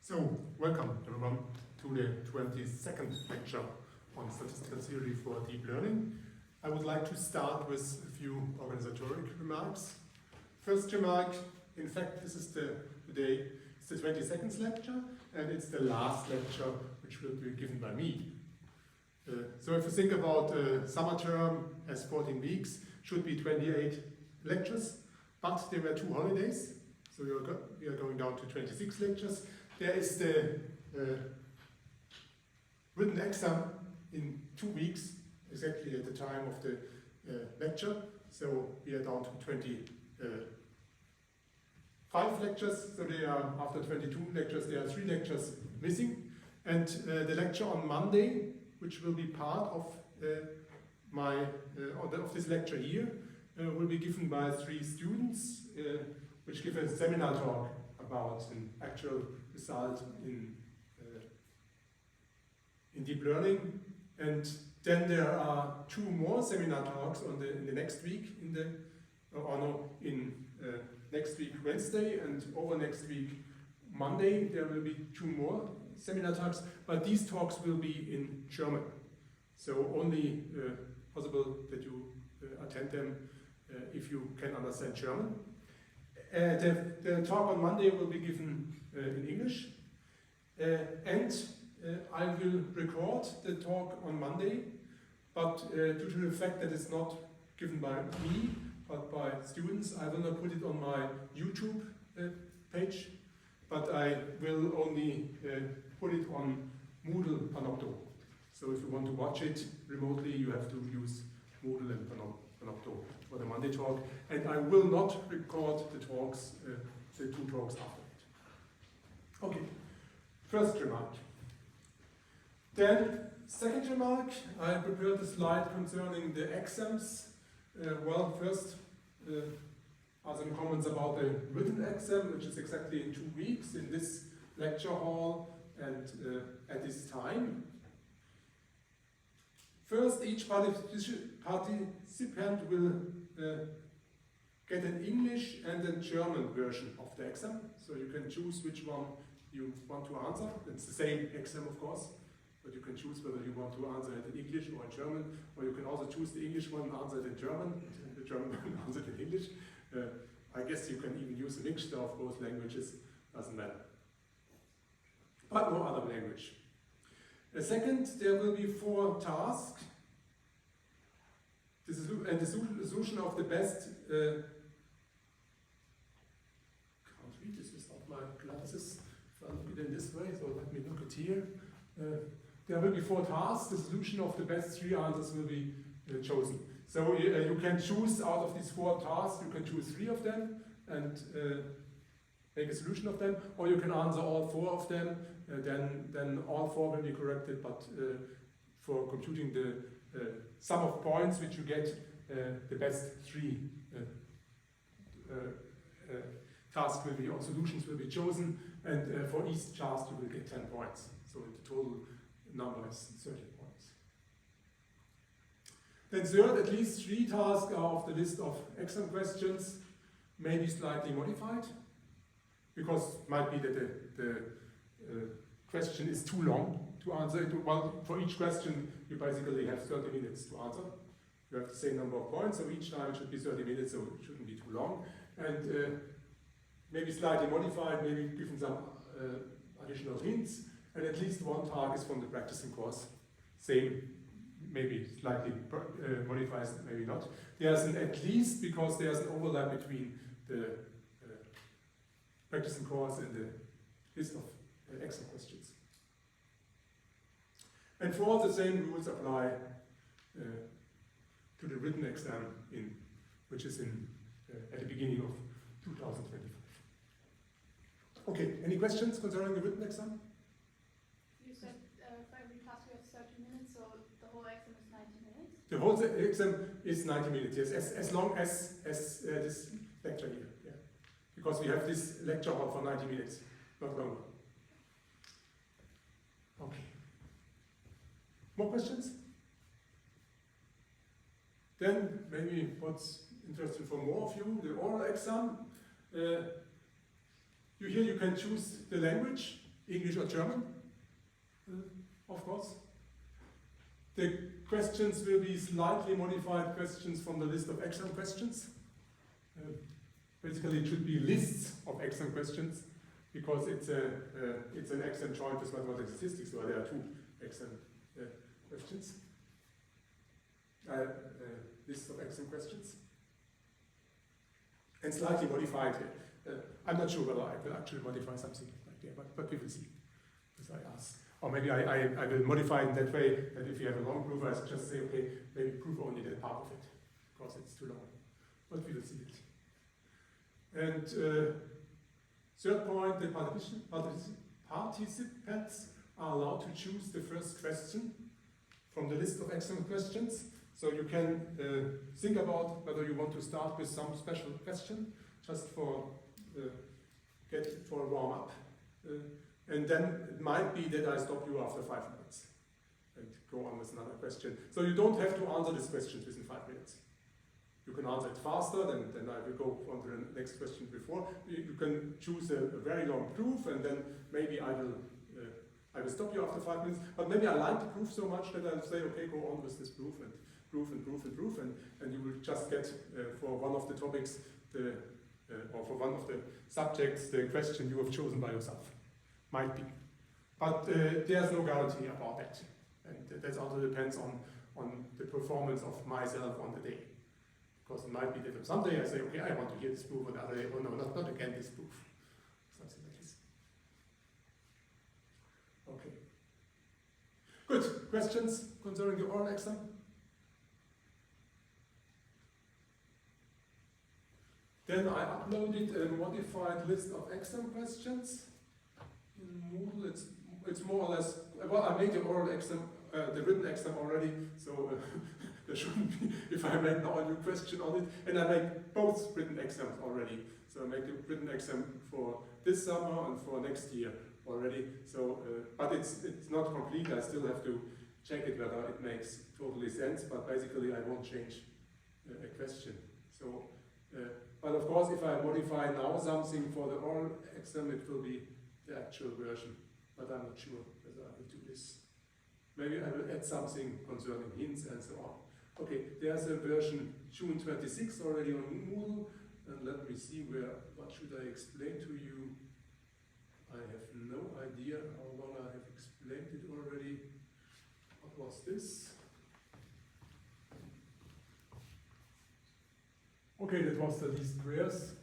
So, welcome everyone to the 22nd lecture on statistical theory for deep learning. I would like to start with a few organizational remarks. First remark, in fact this is today it's the 22nd lecture and it's the last lecture which will be given by me. So if you think about the summer term as 14 weeks, should be 28 lectures, but there were 2 holidays, so we are going down to 26 lectures. There is the written exam in 2 weeks, exactly at the time of the lecture. So we are down to 25 lectures. So they are, after 22 lectures, there are 3 lectures missing. And the lecture on Monday, which will be part of of this lecture here, will be given by 3 students, which give a seminar talk about an actual result in next week Wednesday, and over next week Monday there will be 2 more seminar talks, but these talks will be in German, so only possible that you attend them if you can understand German. The talk on Monday will be given in English, and I will record the talk on Monday, but due to the fact that it's not given by me but by students, I will not put it on my YouTube page, but I will only put it on Moodle Panopto. So if you want to watch it remotely, you have to use Moodle and Panopto for the Monday talk, and I will not record the talks, the 2 talks after it. Okay, first remark. Then, second remark, I prepared a slide concerning the exams. First, are some comments about the written exam, which is exactly in 2 weeks in this lecture hall and at this time. First, each participant will get an English and a German version of the exam, so you can choose which one you want to answer. It's the same exam, of course, but you can choose whether you want to answer it in English or in German, or you can also choose the English one and answer it in German, and the German one and answer it in English. I guess you can even use a mixture of both languages, doesn't matter. But no other language. Second, there will be 4 tasks. And the solution of the best, can't read this without my glasses, if I look at it in this way, so let me look at here. There will be 4 tasks, the solution of the best 3 answers will be chosen. So you can choose out of these 4 tasks, you can choose 3 of them and make a solution of them, or you can answer all 4 of them, then all 4 will be corrected, but for computing the sum of points which you get, the best 3 tasks will be, or solutions will be chosen, and for each task you will get 10 points. So the total number is 30 points. Then third, at least 3 tasks are off the list of exam questions, maybe slightly modified, because it might be that the question is too long to answer it. Well, for each question you basically have 30 minutes to answer. You have the same number of points, so each time it should be 30 minutes, so it shouldn't be too long. And maybe slightly modified, maybe given some additional hints, and at least 1 task is from the practicing course. Same, maybe slightly modified, maybe not. There's an at least, because there's an overlap between the practicing course and the list of exam questions. And for all the same rules apply to the written exam, which is at the beginning of 2025. Okay, any questions concerning the written exam? You said for every task you have 30 minutes, so the whole exam is 90 minutes? The whole exam is 90 minutes, yes, as long as this lecture here. Yeah. Because we have this lecture hall for 90 minutes, not longer. Okay. More questions? Then maybe what's interesting for more of you, the oral exam. Here you can choose the language. English or German, of course. The questions will be slightly modified questions from the list of exam questions. Basically, it should be lists of exam questions because it's an exam joint with mathematics and statistics, so there are two exam questions. List of exam questions. And slightly modified. I'm not sure whether I will actually modify something like that, but we will see as I ask. Or maybe I will modify it in that way that if you have a long proof, I just say, okay, maybe prove only that part of it, because it's too long. But we will see it. And third point, the participants are allowed to choose the first question from the list of exam questions. So you can think about whether you want to start with some special question, just for a warm-up. And then it might be that I stop you after 5 minutes and go on with another question. So you don't have to answer this question within 5 minutes. You can answer it faster, then I will go on to the next question before. You can choose a very long proof, and then maybe I will stop you after 5 minutes. But maybe I like the proof so much that I'll say, okay, go on with this proof, and proof, and you will just get for one of the topics, or for one of the subjects, the question you have chosen by yourself. Might be. But there's no guarantee about that. And that also depends on the performance of myself on the day. Because it might be that someday I say, okay, I want to hear this proof, and other day, oh no, not again this proof. Something like this. Okay. Good. Questions concerning the oral exam? Then I uploaded a modified list of exam questions. In Moodle, it's more or less, well, I made the oral exam, the written exam already, so there shouldn't be, if I make now a new question on it, and I make both written exams already. So I make the written exam for this summer and for next year already. So, but it's not complete. I still have to check it whether it makes totally sense. But basically, I won't change a question. So, but of course, if I modify now something for the oral exam, it will be the actual version. But I'm not sure whether I will do this. Maybe I will add something concerning hints and so on. Okay, there's a version June 26 already on Moodle, and let me see what should I explain to you. I have no idea how long I have explained it already. What was this? Okay, that was the least squares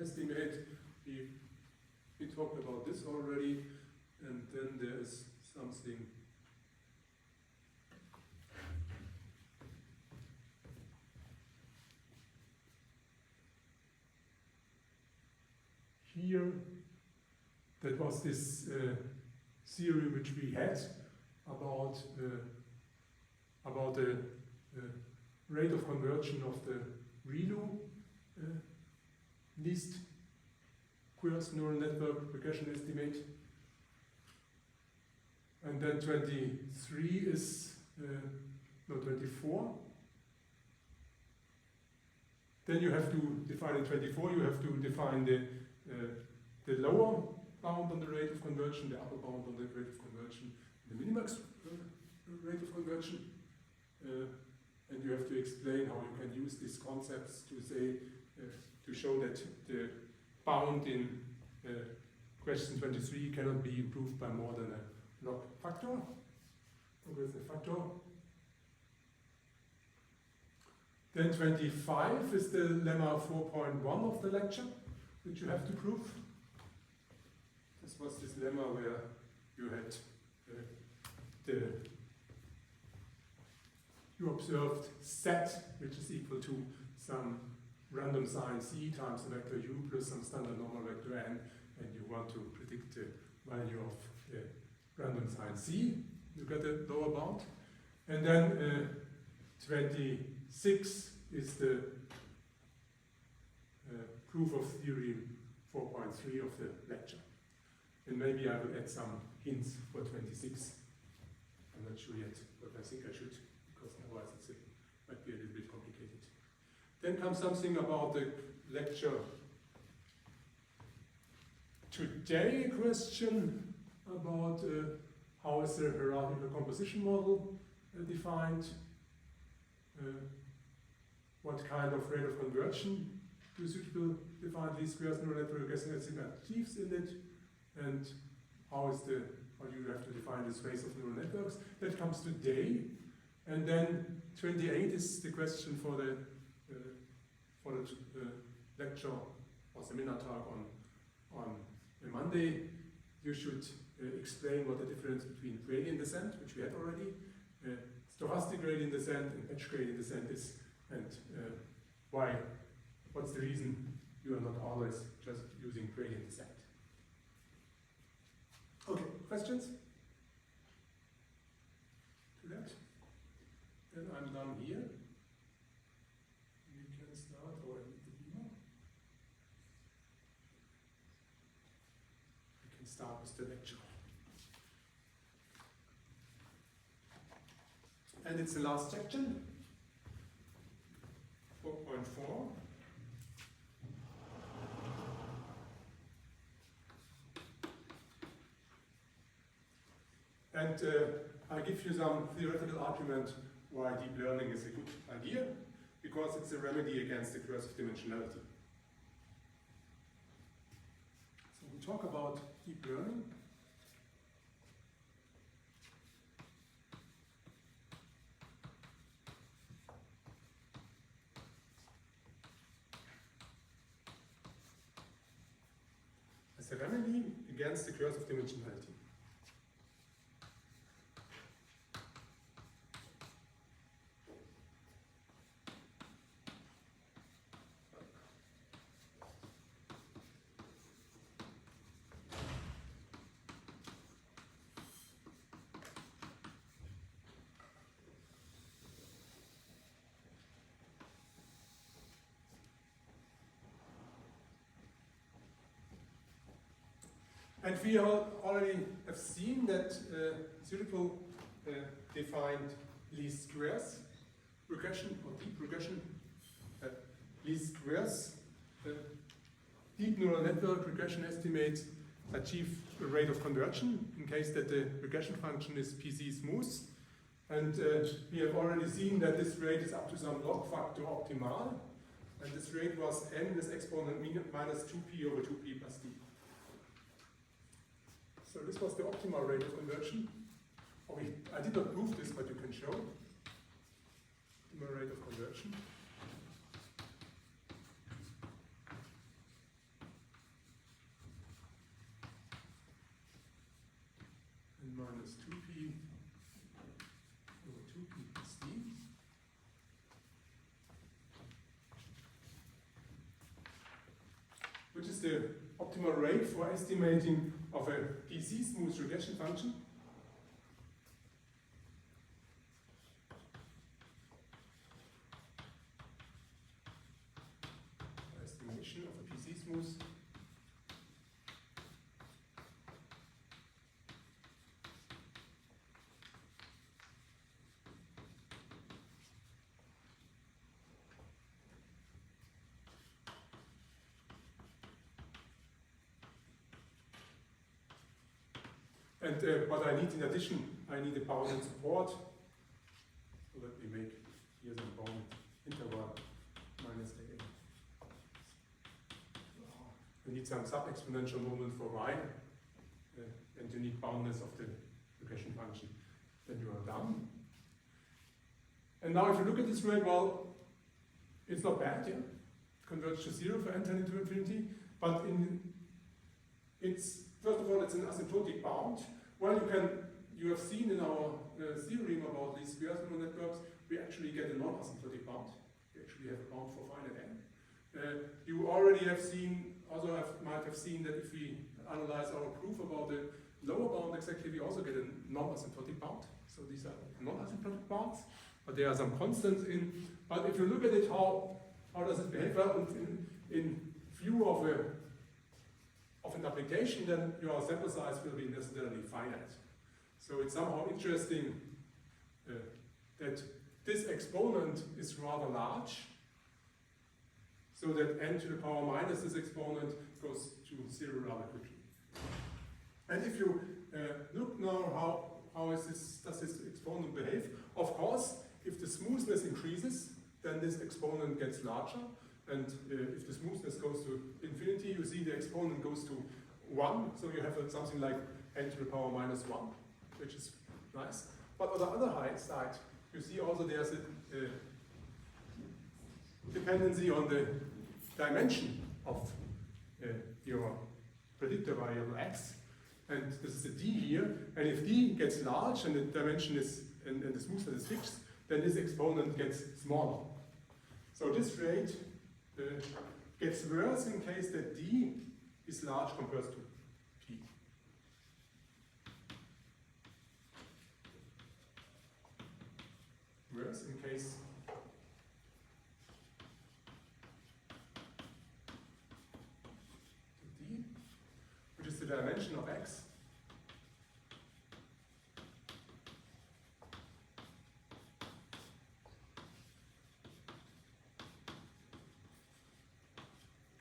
estimate. We talked about this already, and then there is something here. That was this theory which we had about the rate of conversion of the ReLU least squares neural network regression estimate. And then 23 is, no, 24. Then you have to define in 24, you have to define the lower bound on the rate of conversion, the upper bound on the rate of conversion, the minimax rate of conversion. And you have to explain how you can use these concepts to say, to show that the bound in question 23 cannot be improved by more than a log factor, or with a factor. Then 25 is the lemma 4.1 of the lecture, which you have to prove. This was this lemma where you had you observed set, which is equal to some random sign c times the vector u plus some standard normal vector n, and you want to predict the value of the random sign c. You get a lower bound. And then 26 is the proof of theory 4.3 of the lecture. And maybe I will add some hints for 26. I'm not sure yet, but I think I should, because otherwise it might be a little bit complicated. Then comes something about the lecture today question. about how is the hierarchical composition model defined, what kind of rate of conversion do suitable defined least squares neural network achieves in it, and how do you have to define the space of neural networks. That comes today, and then 28 is the question for the lecture or seminar talk on Monday. You should explain what the difference between gradient descent, which we had already, stochastic gradient descent and edge gradient descent is, and what's the reason you are not always just using gradient descent. Okay, questions to that? Then I'm done here. We can start, or I need the beamer. We can start with the lecture. And it's the last section, 4.4. And I give you some theoretical argument why deep learning is a good idea, because it's a remedy against the curse of dimensionality. So we talk about deep learning. As a remedy against the curse of dimensionality. And we already have seen that suitable defined least squares regression or deep regression least squares deep neural network regression estimates achieve a rate of conversion in case that the regression function is PC smooth. And we have already seen that this rate is up to some log factor optimal. And this rate was n with exponent minus 2p over 2p plus d. So this was the optimal rate of conversion. I did not prove this, but you can show. Optimal rate of conversion. And minus 2p over 2p plus d. Which is the optimal rate for estimating of a PC smooth regression function. Estimation of a PC smooth. And what I need in addition, I need a bounded support. So let me make here some bound interval minus a. You need some sub-exponential moment for y, and you need boundness of the regression function. Then you are done. And now if you look at this rate, well, it's not bad, yeah? It converges to 0 for n tending to infinity, but first of all, it's an asymptotic bound. Well, you have seen in our theorem about these square neural networks, we actually get a non-asymptotic bound. We actually have a bound for finite n. You already have seen, might have seen that if we analyze our proof about the lower bound exactly, we also get a non-asymptotic bound. So these are non-asymptotic bounds, but there are some constants in. But if you look at it, how does it behave? Well, in view of an application, then your sample size will be necessarily finite. So it's somehow interesting that this exponent is rather large, so that n to the power minus this exponent goes to 0 rather quickly. And if you now how does this exponent behave? Of course, if the smoothness increases, then this exponent gets larger. And if the smoothness goes to infinity, you see the exponent goes to 1. So you have something like n to the power minus 1, which is nice. But on the other side, you see also there's a dependency on the dimension of your predictor variable x. And this is a d here. And if d gets large and the dimension is and the smoothness is fixed, then this exponent gets smaller. So this rate gets worse in case that d is large compared to p. Worse in case d, which is the dimension of x,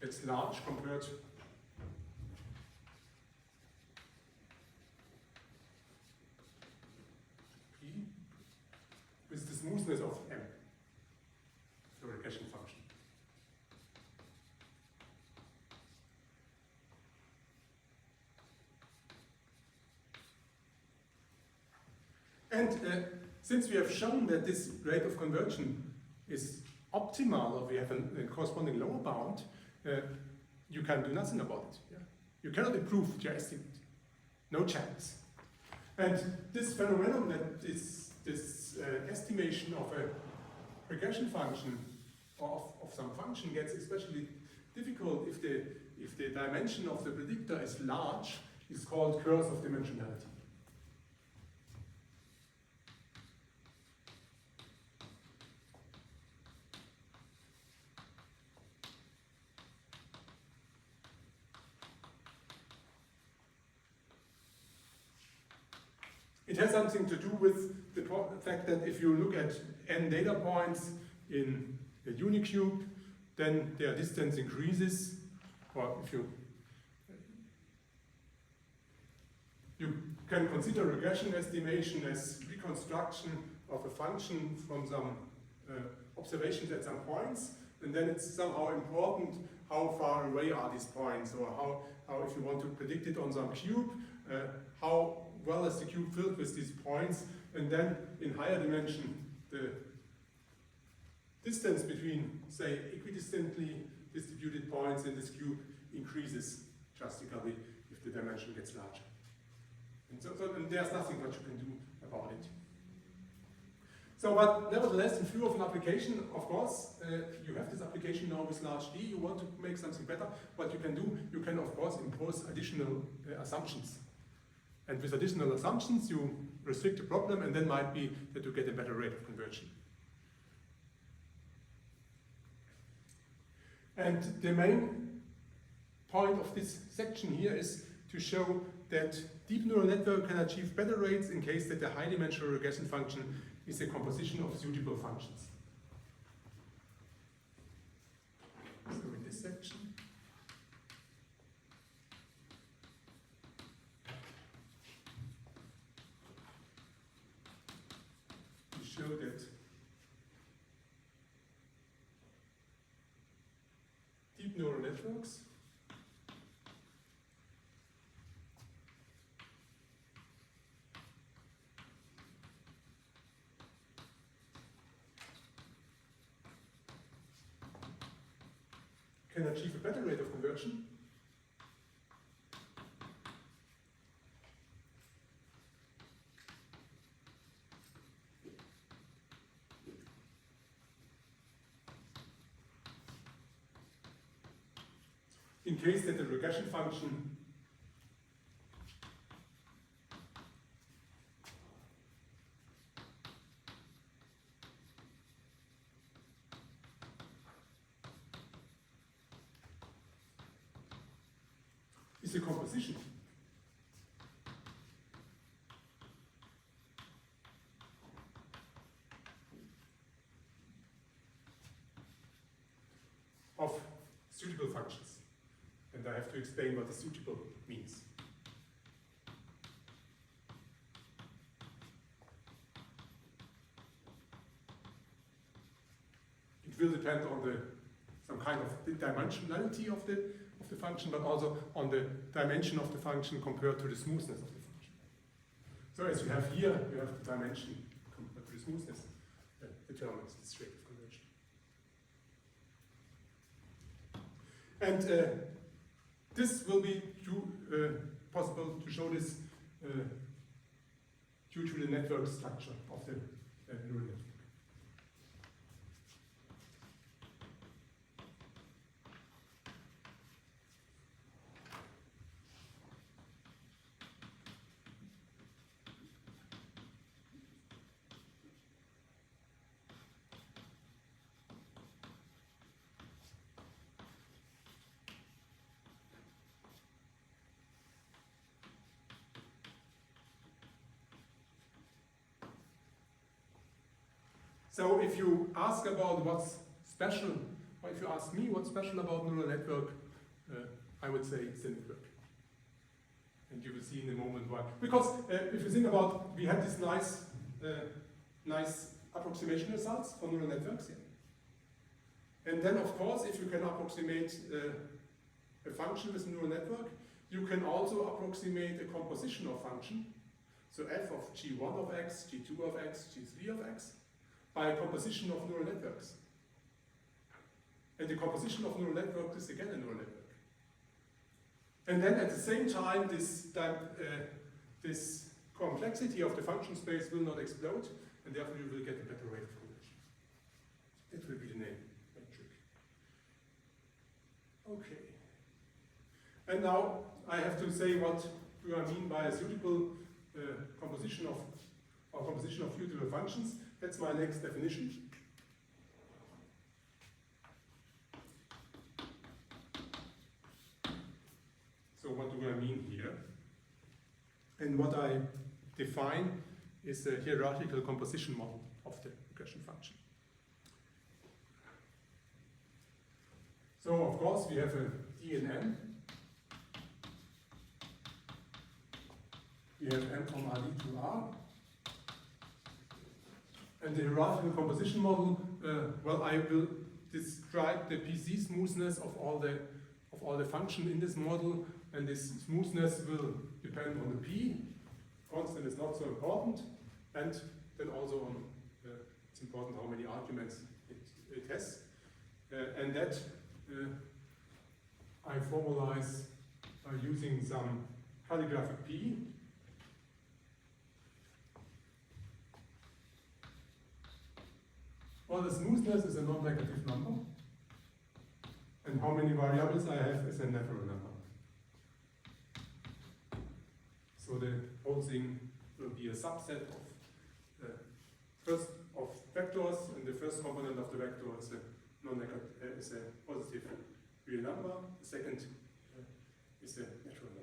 gets large compared to p with the smoothness of m, the regression function. And since we have shown that this rate of conversion is optimal, or we have a corresponding lower bound, you can do nothing about it. Yeah? You cannot improve your estimate. No chance. And this phenomenon, that this estimation of a regression function or of some function gets especially difficult if the dimension of the predictor is large, is called curse of dimensionality. It has something to do with the fact that if you look at n data points in a unicube, then their distance increases. Or if you can consider regression estimation as reconstruction of a function from some observations at some points, and then it's somehow important how far away are these points, or how if you want to predict it on some cube, how well is the cube filled with these points, and then in higher dimension the distance between, say, equidistantly distributed points in this cube increases drastically if the dimension gets larger. And there's nothing that you can do about it. So, but nevertheless, in view of an application, of course, you have this application now with large D, you want to make something better, what you can do, you can of course impose additional assumptions. And with additional assumptions, you restrict the problem, and then might be that you get a better rate of conversion. And the main point of this section here is to show that deep neural network can achieve better rates in case that the high-dimensional regression function is a composition of suitable functions. So in this section, we show that deep neural networks can achieve a better rate of conversion in case that the regression function is a composition of suitable functions. And I have to explain what the suitable means. It will depend on some kind of the dimensionality of the function, but also on the dimension of the function compared to the smoothness of the function. So as you have here, you have the dimension compared to the smoothness that determines this rate of conversion. And this will be possible to show this due to the network structure of the neural network. So if you ask about what's special, or if you ask me what's special about neural network, I would say it's the network. And you will see in a moment why. Because if you think about, we had these nice approximation results for neural networks. Yeah. And then of course, if you can approximate a function with a neural network, you can also approximate a composition of function. So f of g1 of x, g2 of x, g3 of x, by a composition of neural networks. And the composition of neural networks is again a neural network. And then at the same time, this complexity of the function space will not explode, and therefore you will get a better rate of conversion. That will be the name metric. Okay. And now I have to say what do I mean by a suitable composition of suitable functions. That's my next definition. So what do I mean here? And what I define is a hierarchical composition model of the regression function. So of course we have a D and M. We have M from RD to R. And the hierarchical composition model, well, I will describe the PC smoothness of all the function in this model, and this smoothness will depend on the P. Constant is not so important, and then also on it's important how many arguments it has, and that I formalize by using some calligraphic P. Well, the smoothness is a non-negative number, and how many variables I have is a natural number. So the whole thing will be a subset of vectors, and the first component of the vector is a non-negative, is a positive real number. The second is a natural number.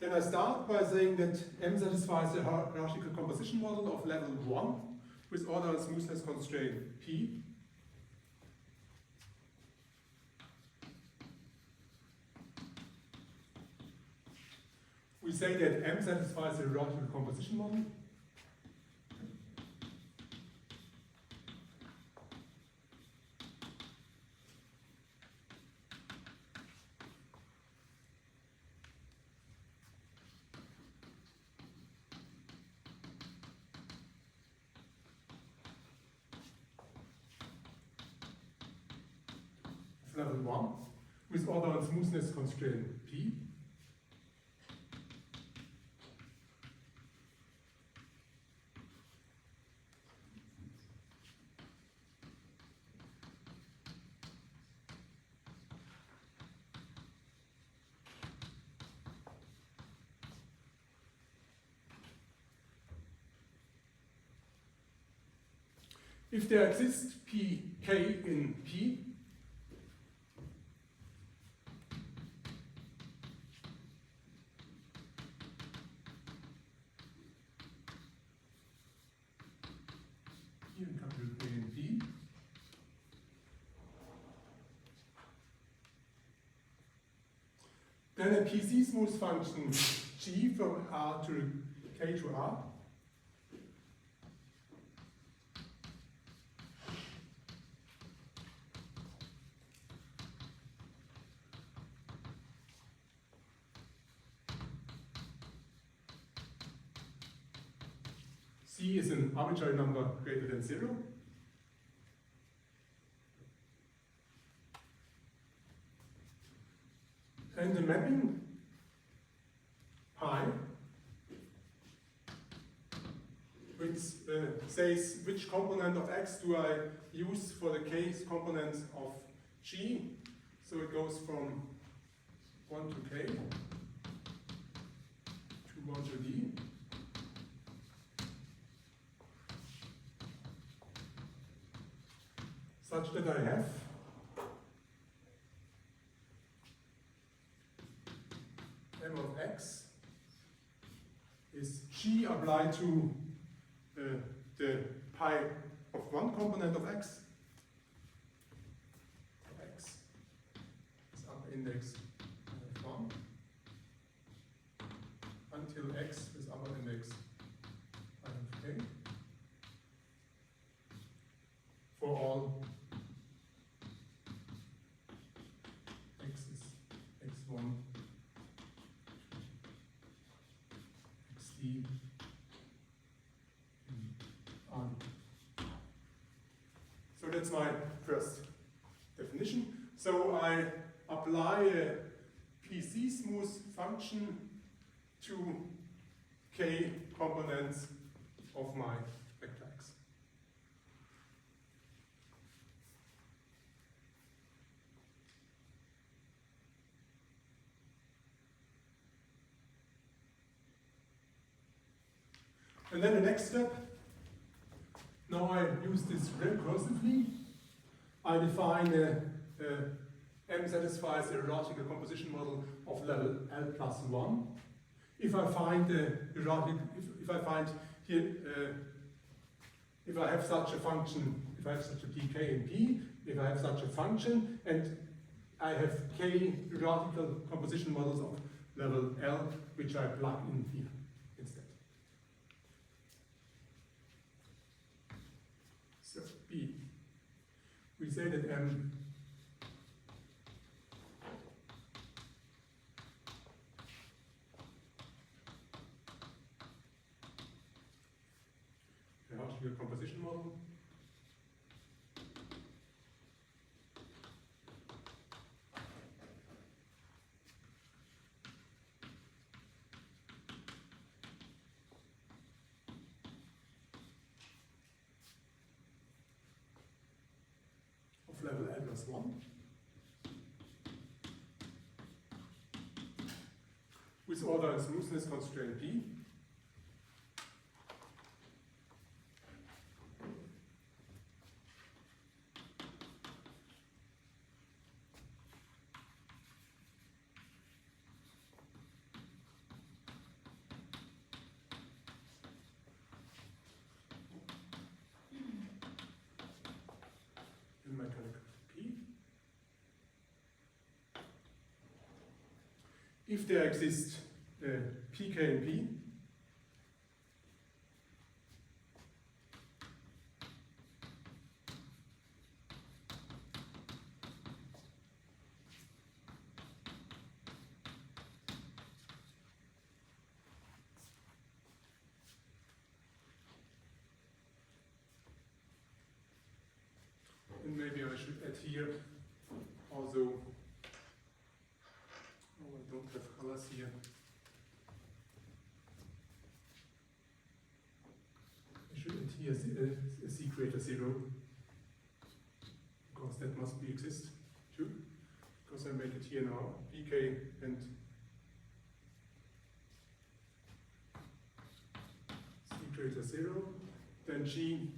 Then I start by saying that M satisfies the hierarchical composition model of level 1 with order and smoothness constraint P. We say that M satisfies the hierarchical composition model. Level 1 with order and smoothness constraint P. If there exists pk in P, then a PC smooth function G from R to K to R C is an arbitrary number greater than 0. And the mapping pi, which says which component of x do I use for the kth component of G. So it goes from 1 to k, to 1 to d. Such that I have m of x is G applied to the pi of one component of x. X is upper index of 1 until x is upper index of k for all x is x1, xd, on. So that's my first definition. So I apply a PC smooth function to k components of my vector x. And then the next step, now I use this recursively. I define M satisfies the hierarchical composition model of level L plus 1. If I find if I find here, if I have such a function, if I have such a pk and p, if I have such a function, and I have k hierarchical composition models of level L, which I plug in here instead. So B, we say that M hierarchical composition model of level L plus 1 with order and smoothness constraint P. If there exist pk and p, and maybe I should add here also, I don't have colors here. I should add here a C greater 0, because that must exist too, because I make it here now, pk and C greater 0, then G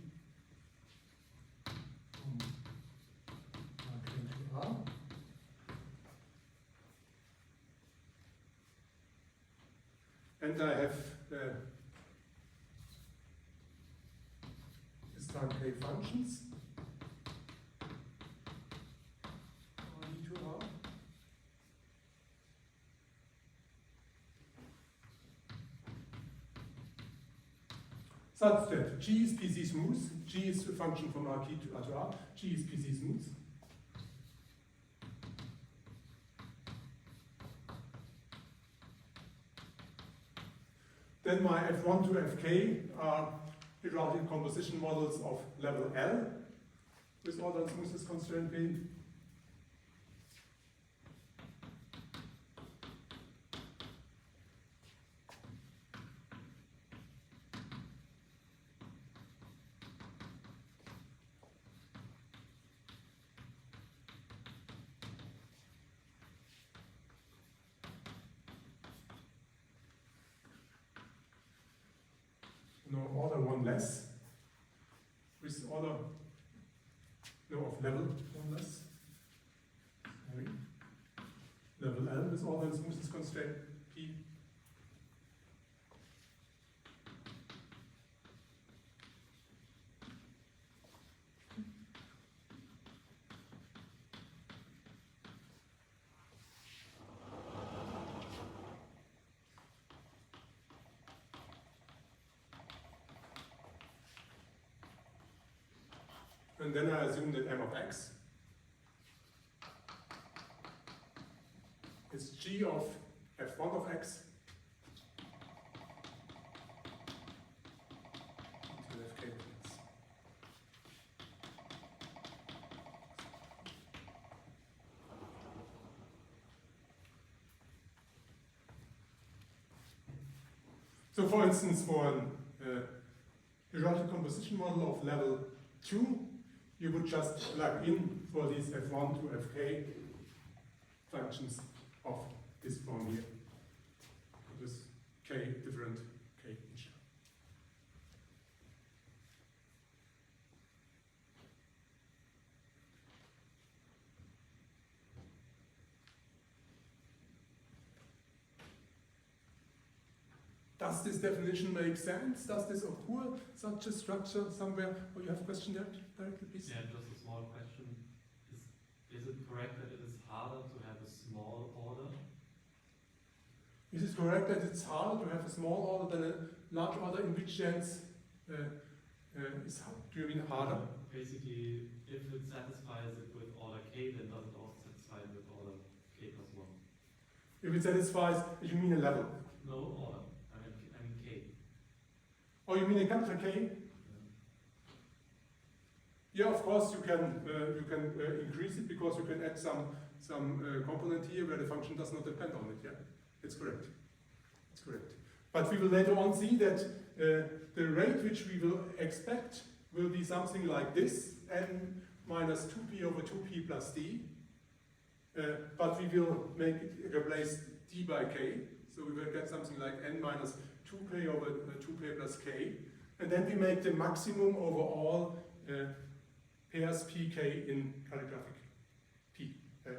R. And I have this time k functions R to R. Such that G is PC smooth, G is a function from R to R, G is PC smooth. Then my f1 to fk are hierarchical composition models of level L with order and smoothness constraint P. No, order one less, with order, no, of level one less, sorry, level L with order and smoothness constraint P. And then I assume that M of x is G of F1 of x until Fk of x. So for instance, for a hierarchical composition model of level 2, you would just plug in for these F1 to Fk functions of this form here, with k different k each. Does this definition make sense? Does this occur, such a structure somewhere? Oh, you have a question there directly, please? Yeah, just a small question. Is it correct that it is harder to have a small order? Is it correct that it's harder to have a small order than a large order? In which sense do you mean harder? Basically, if it satisfies it with order k, then does it also satisfy it with order k plus 1? If it satisfies, you mean a level? No, order. I mean k. Oh, you mean a capital K? Yeah, of course you can increase it because you can add some component here where the function does not depend on it. Yeah, it's correct. It's correct. But we will later on see that the rate which we will expect will be something like this: n minus 2p over 2p plus d. But we will make it replace d by k, so we will get something like n minus 2k over 2k plus k, and then we make the maximum over all pairs pk in calligraphic p,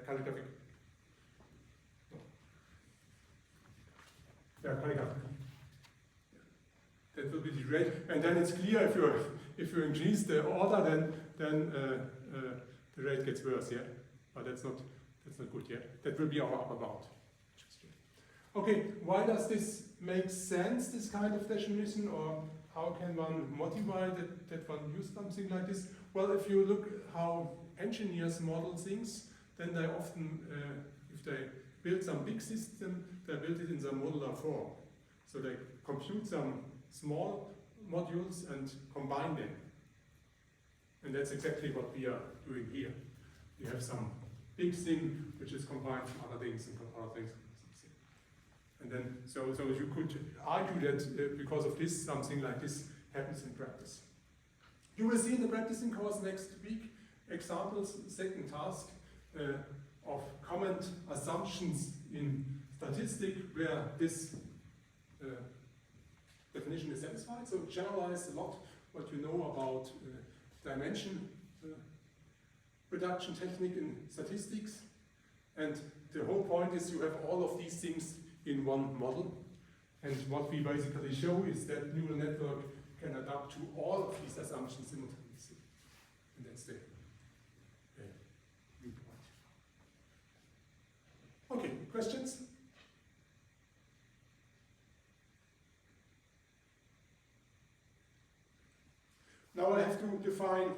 calligraphic. Yeah, calligraphic. That will be the rate, and then it's clear if you increase the order, then the rate gets worse. Yeah, but that's not good. Yeah, that will be our upper bound. Okay, why does this make sense, this kind of definition, or how can one motivate that one use something like this? Well, if you look how engineers model things, then they often, if they build some big system, they build it in the modular form. So they compute some small modules and combine them. And that's exactly what we are doing here. We have some big thing which is combined from other things and other things. And then, so you could argue that because of this, something like this happens in practice. You will see in the practicing course next week examples, second task, of comment assumptions in statistics where this definition is satisfied. So generalize a lot what you know about dimension reduction technique in statistics. And the whole point is you have all of these things in one model, and what we basically show is that neural network can adapt to all of these assumptions simultaneously, and that's the new point. Okay, questions? Now I have to define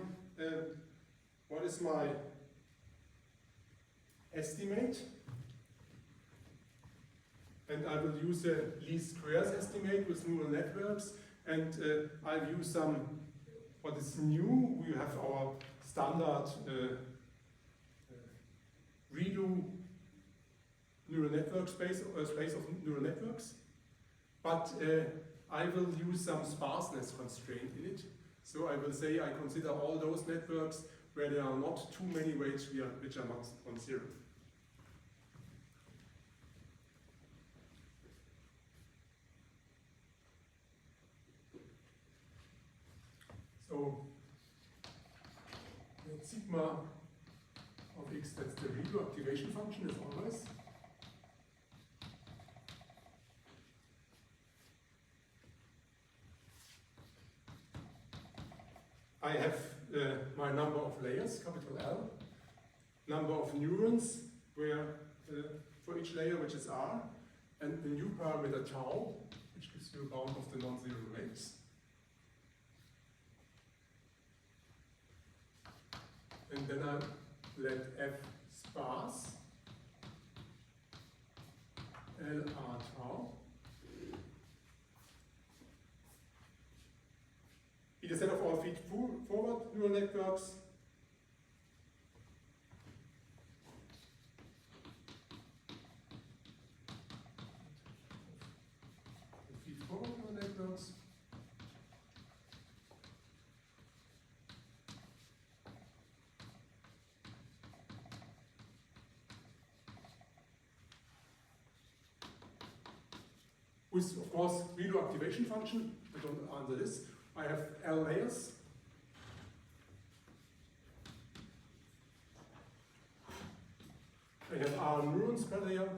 what is my estimate. And I will use a least squares estimate with neural networks. And I'll use some, what is new, we have our standard redo neural network space of neural networks, but I will use some sparseness constraint in it. So I will say I consider all those networks where there are not too many weights which are not non-zero. So let sigma of x, that's the redo activation function as always. I have my number of layers, capital L, number of neurons where for each layer, which is R, and the new parameter tau, which gives you a bound of the non-zero weights. And then I let F sparse L R tau be the set of all feed-forward neural networks with, of course, redo activation function. I don't answer this. I have L layers. I have R neurons per layer.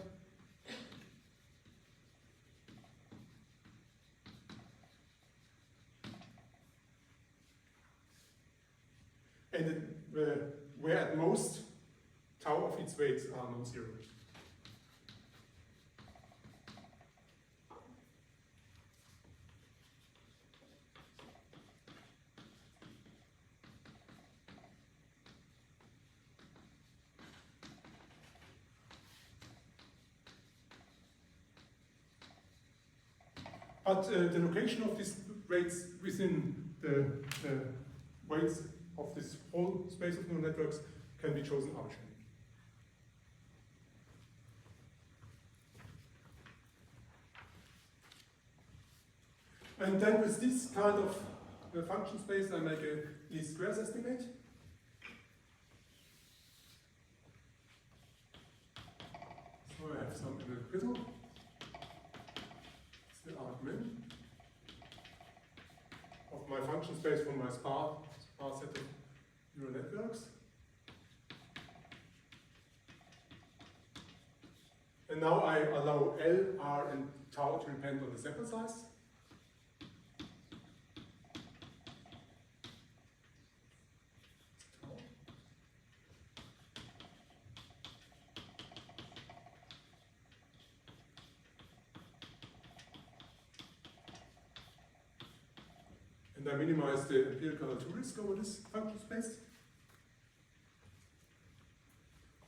And where at most tau of its weights are non-zero. But the location of these weights within the weights of this whole space of neural networks can be chosen arbitrarily. And then with this kind of function space, I make a least squares estimate. So I have some in the middle. The argmin of my function space from my sparse set of neural networks. And now I allow L, R, and tau to depend on the sample size. And I minimize the empirical L2 risk over this function space.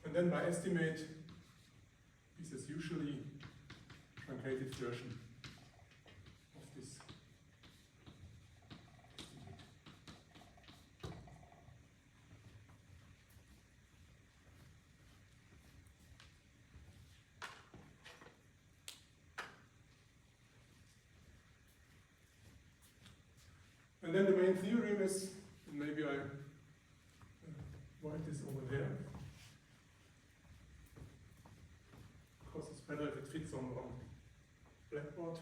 And then my estimate is as usually truncated version of this estimate. And then the main theorem is, and maybe I write this over there, because it's better if it fits on blackboard.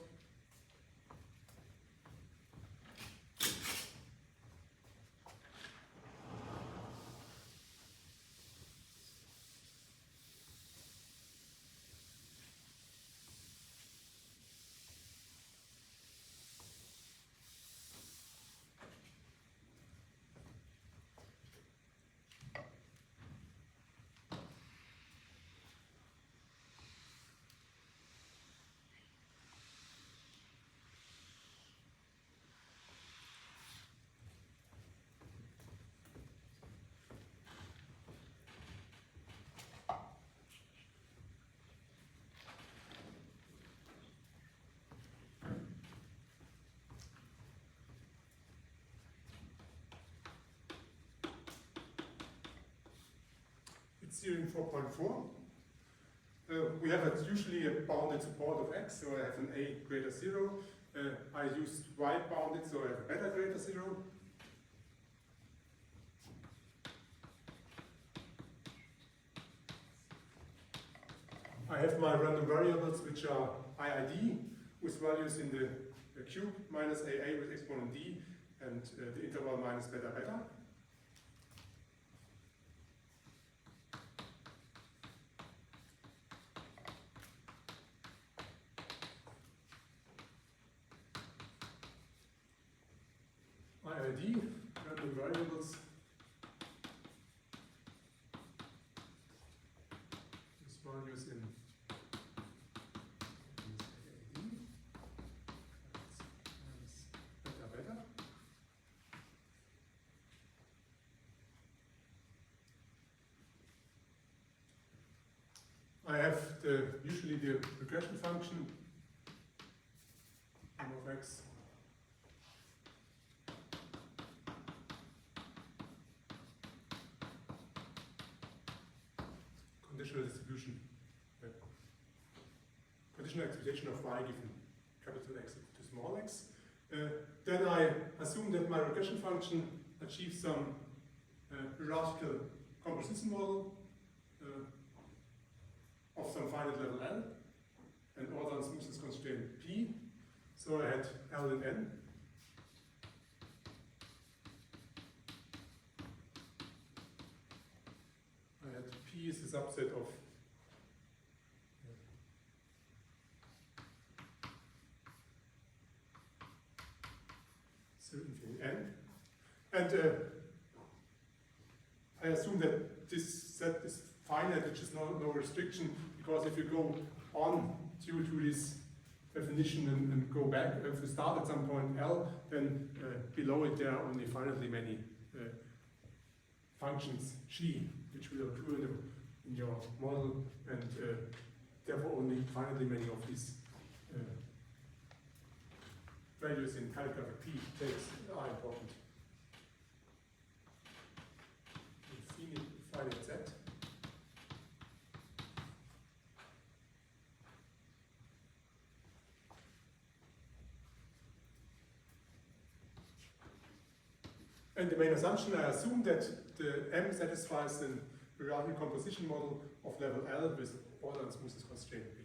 theorem 4.4. We have usually a bounded support of x, so I have an a greater 0. I used y bounded, so I have a beta greater 0. I have my random variables, which are IID, with values in the cube minus AA with exponent d, and the interval minus beta beta. IID, random variables, with values in beta beta. I have usually the regression function m of x conditional distribution, conditional expectation of y given capital X to small x. Then I assume that my regression function achieves some hierarchical composition model of some finite level L, and order and smoothness constraint P. So I had L and N. I had P is a subset of infinity N. And I assume that this set is finite, which is no restriction, because if you go on due to this definition and go back, if you start at some point L, then below it there are only finitely many functions G, which will occur in your model, and therefore only finitely many of these values in calligraphic P takes are important. Finite set. And the main assumption, I assume that the M satisfies the hierarchical composition model of level L with order and smoothness constraint B.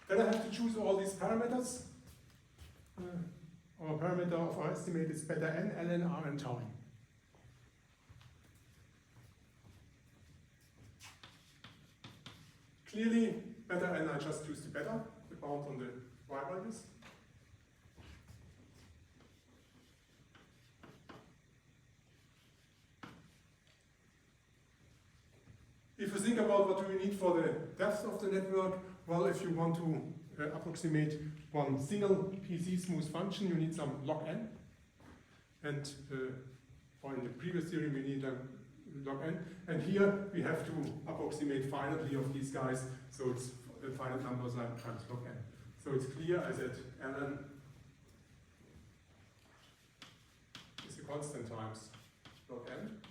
Then I have to choose all these parameters. Our parameter of our estimate is beta n, ln, r, and tau n. Clearly, beta n, I just use the beta, the bound on the y values. If you think about what do we need for the depth of the network, well, if you want to approximate one single PC smooth function, you need some log n. And or in the previous theorem, we need log n. And here we have to approximate finitely of these guys, so it's finite numbers times log n. So it's clear I said ln is a constant times log n.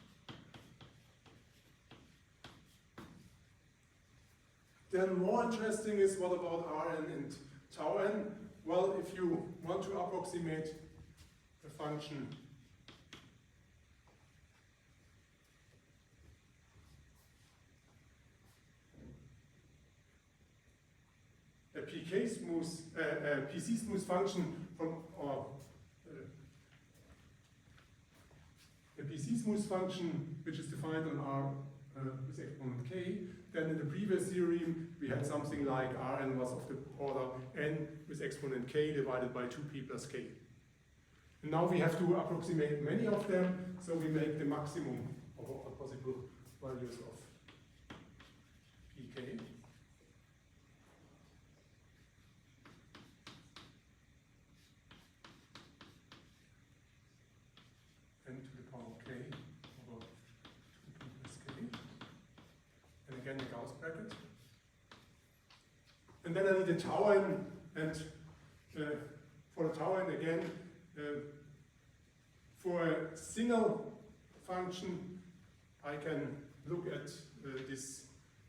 Then more interesting is what about Rn and tau n? Well, if you want to approximate a function a PC smooth function from a PC smooth function which is defined on R with exponent k, Then in the previous theorem, we had something like Rn was of the order n with exponent k divided by 2p plus k. And now we have to approximate many of them, so we make the maximum of all the possible values of pk. N to the power k over 2p plus k. And again the Gauss bracket. And then I need a tau n, and for the tau n again, for a single function, I can look at this.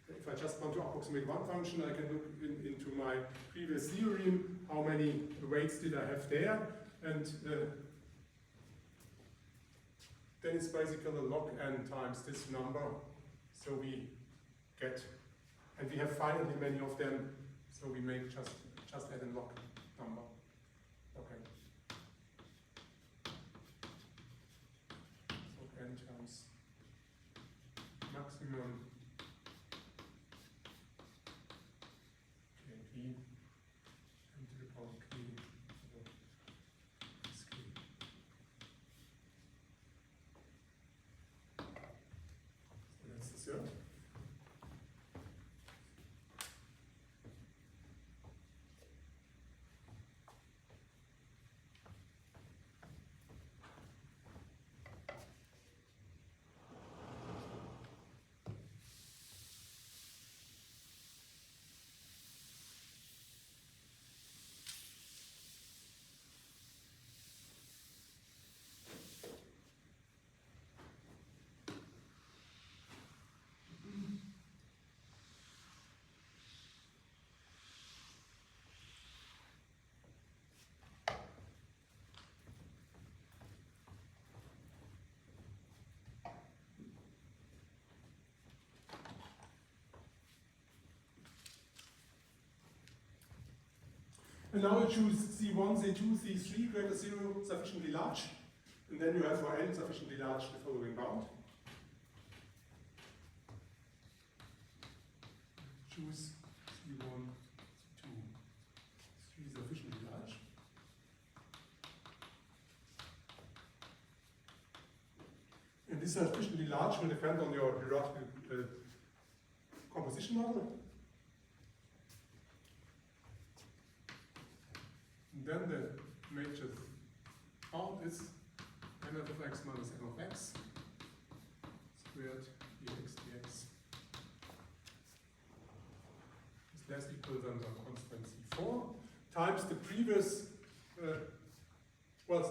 If I just want to approximate one function, I can look into my previous theorem, how many weights did I have there, and then it's basically log n times this number. So we get, and we have finally many of them, so we make just add a log number. Okay. So n times maximum kp n to the power k over sk. So that's the third. And now you choose C1, C2, C3 greater 0 sufficiently large. And then you have for n sufficiently large the following bound. Choose C1, C2, C3 sufficiently large. And this sufficiently large will depend on your hierarchical composition model. And then the major bound is n of x minus n of x squared dx dx is less equal than the constant C4 times the previous,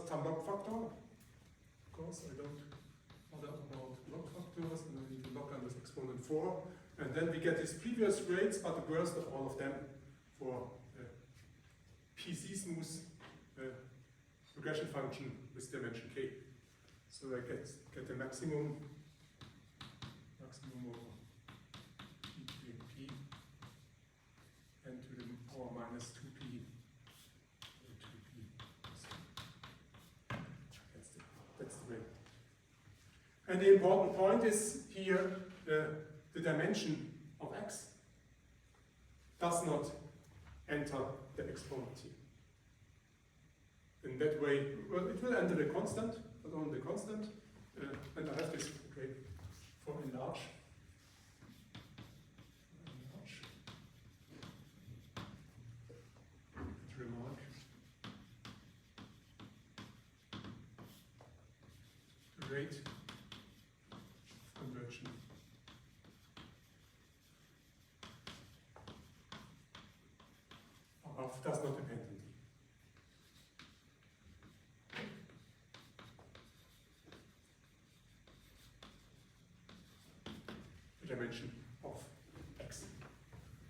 some log factor. Of course, I don't bother about log factors, and I need to log them with exponent 4. And then we get these previous rates, but the worst of all of them for PC smooth regression function with dimension k. So I get the maximum over p n to the power minus 2p over 2p. That's the way. And the important point is here the dimension of x does not enter the exponent here. In that way, well, it will enter the constant, but only the constant. And I have this, okay, for enlarge. Remark. The rate of conversion. Above does not depend on d. The dimension of x.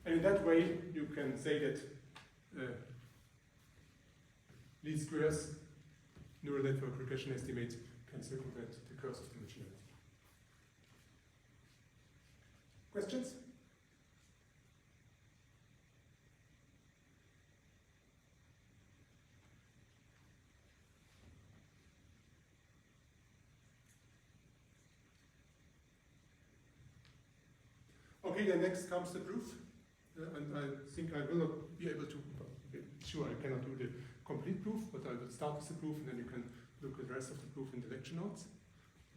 And in that way, you can say that least squares neural network regression estimate can circumvent the curse of dimensionality. Questions? Okay, Okay, then next comes the proof. And I think I will not be able to, sure, I cannot do the complete proof, but I will start with the proof, and then you can look at the rest of the proof in the lecture notes.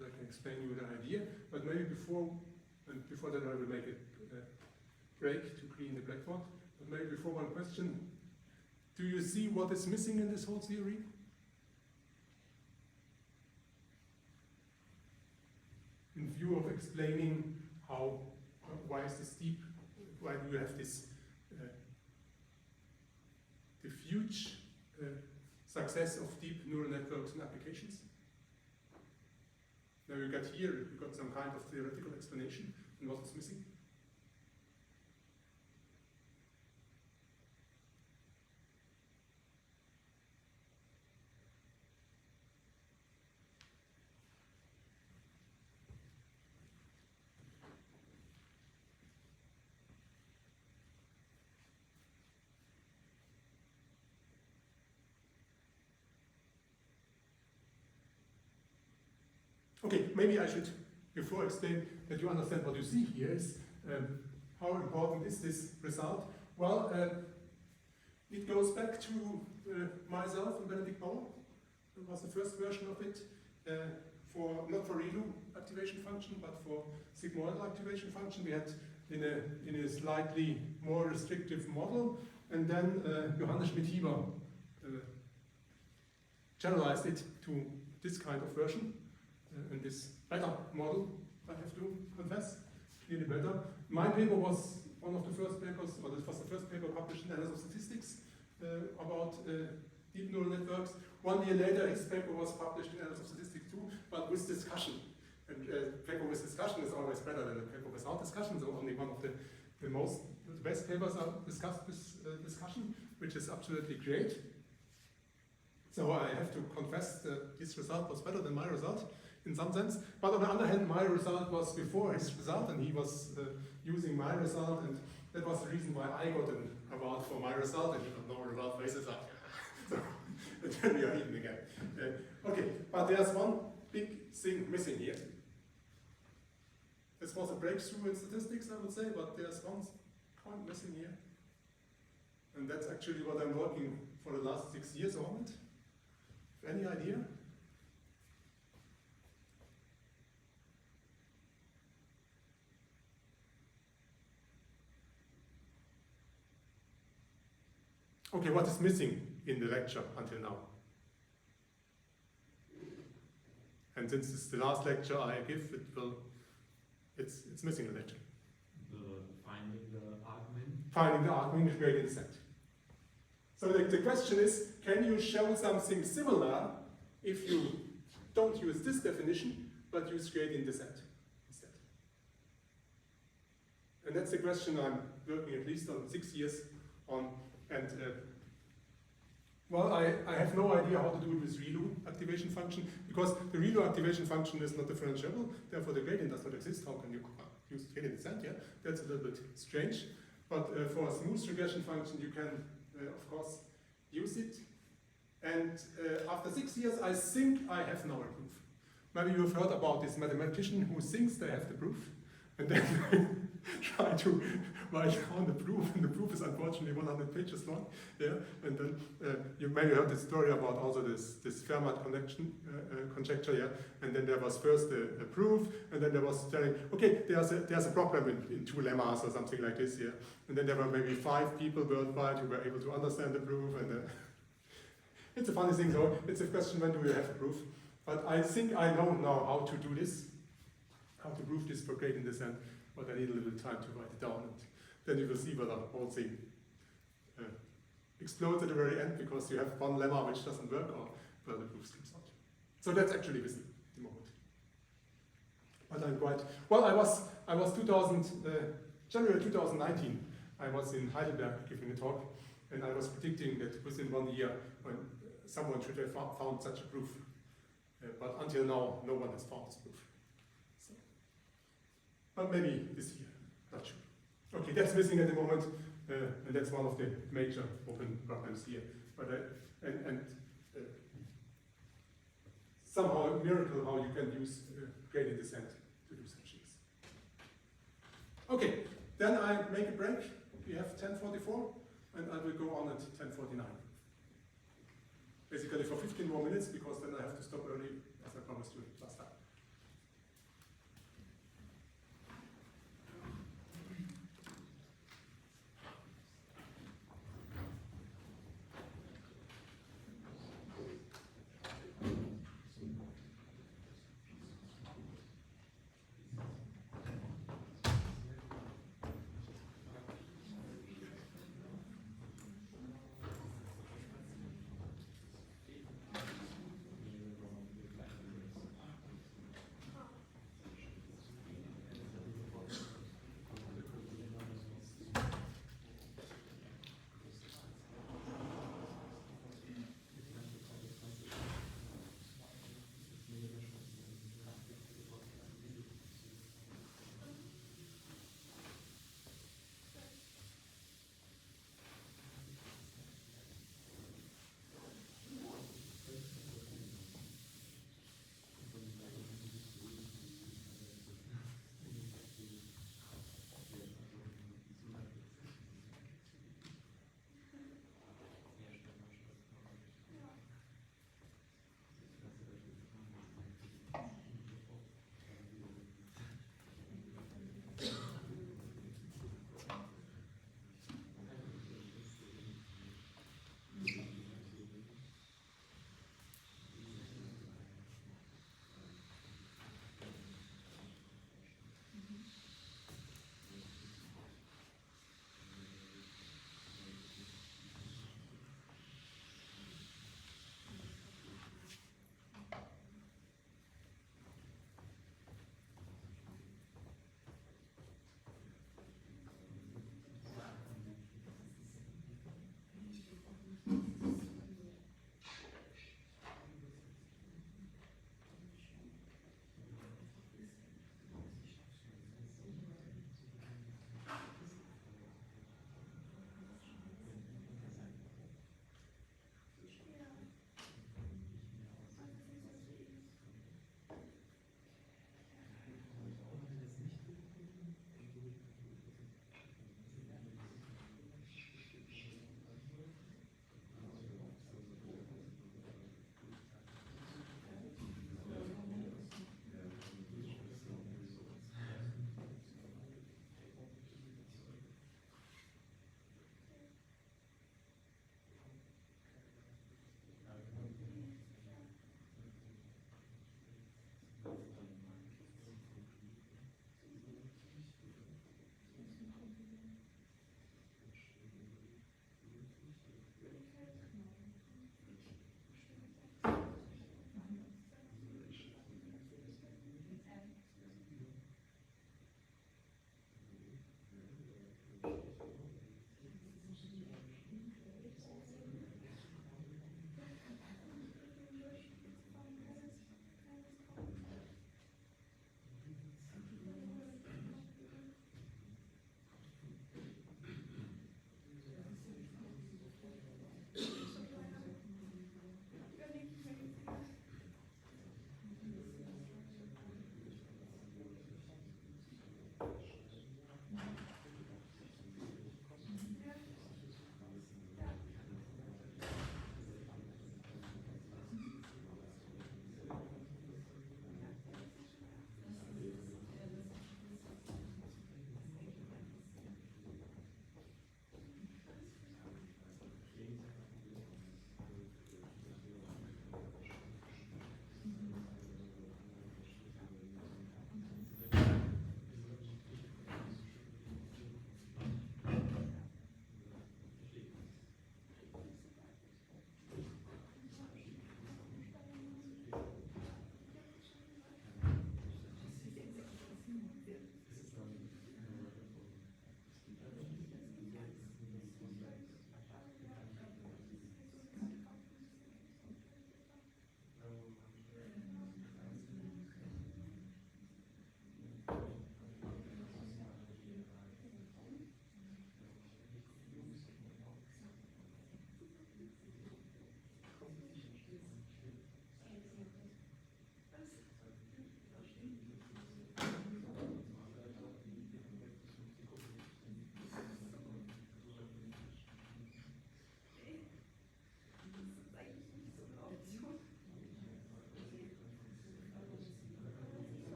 I can explain you the idea, but maybe before that I will make a break to clean the blackboard. But maybe before, one question. Do you see what is missing in this whole theory? In view of explaining why is this deep, why do you have this huge success of deep neural networks and applications? Now you got some kind of theoretical explanation, and what is missing? Okay, maybe I should, before explain that you understand what you see here, is how important is this result? Well, it goes back to myself and Benedict Bauer. It was the first version of it, not for ReLU activation function, but for sigmoidal activation function. We had in a slightly more restrictive model, and then Johannes Schmidt-Hieber generalized it to this kind of version. And this better model, I have to confess, clearly better. My paper was one of the first papers, or this was the first paper published in Annals of Statistics about deep neural networks. 1 year later, his paper was published in Annals of Statistics too, but with discussion. And paper with discussion is always better than a paper without discussion, so only one of the best papers are discussed with discussion, which is absolutely great. So I have to confess that this result was better than my result, in some sense. But on the other hand, my result was before his result, and he was using my result, and that was the reason why I got an award for my result, and no result faces up. So then we are even again. Okay, but there's one big thing missing here. This was a breakthrough in statistics, I would say, but there's one point missing here. And that's actually what I'm working for the last 6 years on it. Any idea? Okay, what is missing in the lecture until now? And since it's the last lecture I give, it's missing a lecture. Finding the argument. Finding the argument gradient descent. So the question is, can you show something similar if you don't use this definition, but use gradient descent instead? And that's the question I'm working at least on 6 years on. And well, I have no idea how to do it with ReLU activation function, because the ReLU activation function is not differentiable, therefore the gradient does not exist. How can you use gradient descent? Yeah, that's a little bit strange. But for a smooth regression function, you can, of course, use it. And after 6 years, I think I have now a proof. Maybe you've heard about this mathematician who thinks they have the proof, and then try to write down the proof, and the proof is unfortunately 100 pages long. Yeah, and then you maybe heard the story about also this Fermat conjecture. Yeah, and then there was first a proof, and then there was telling, okay, there's a problem in 2 lemmas or something like this. Yeah, and then there were maybe 5 people worldwide who were able to understand the proof, and it's a funny thing though. It's a question, when do you have a proof? But I think I know now how to do this, how to prove this for gradient descent, but I need a little time to write it down, and then you will see whether the whole thing explodes at the very end because you have one lemma which doesn't work, or whether the proof comes out. So that's actually missing at the moment. But I'm quite, well, I was January 2019, I was in Heidelberg giving a talk, and I was predicting that within 1 year when someone should have found such a proof. But until now, no one has found this proof. So, but maybe this year, not sure. Okay, that's missing at the moment, and that's one of the major open problems here. But somehow a miracle how you can use gradient descent to do such things. Okay, Then I make a break. We have 10:44, and I will go on at 10:49. Basically for 15 more minutes, because then I have to stop early, as I promised you last time.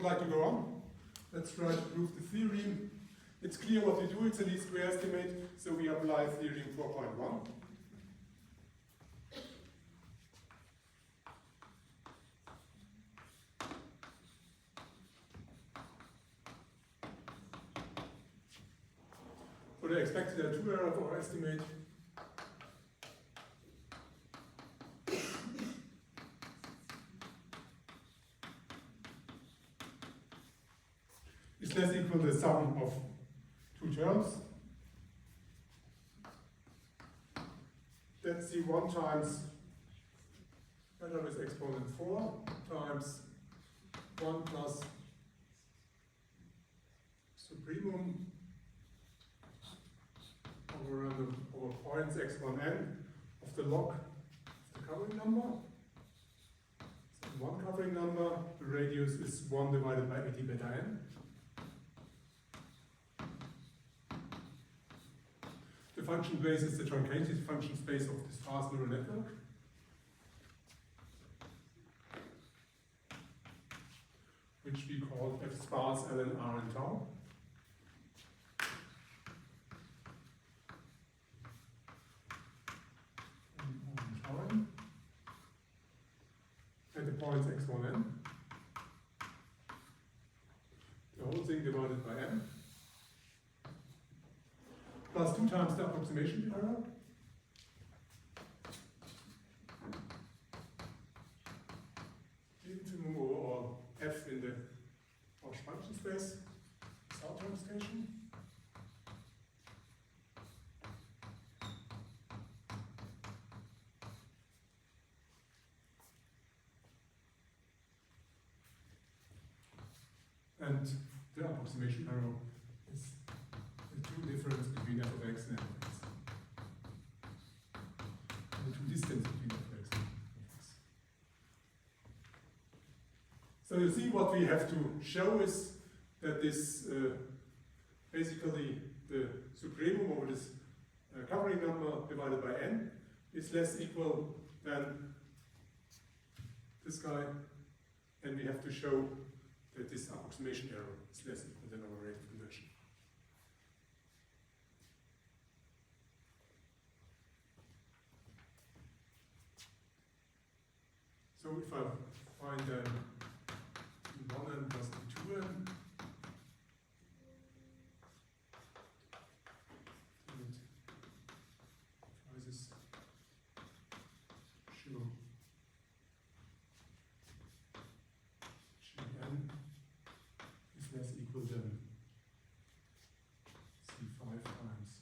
like to go on. Let's try to prove the theorem. It's clear what we do, it's a least square estimate, so we apply theorem 4.1. For the expected L2 error of our estimate, is less equal to the sum of two terms. That's the 1 times matter with exponent 4 times 1 plus supremum over points x1n of the log of the covering number. So one covering number, the radius is 1 divided by 80 beta n. The function base is the truncated function space of this sparse neural network. Which we call f sparse ln r and tau. And the points x1n. The whole thing divided by n. Plus 2 times the approximation error. Infimum over f in the Bosch function space, South station. And the approximation error is the true difference between f of x and f of x. And the true distance between f of x and f of x. So you see what we have to show is that this basically the supremum over this covering number divided by n is less equal than this guy, and we have to show that this approximation error is less equal than our rate of conversion. So if I find E1n plus E2n, and try this show Gn is less equal than C5 times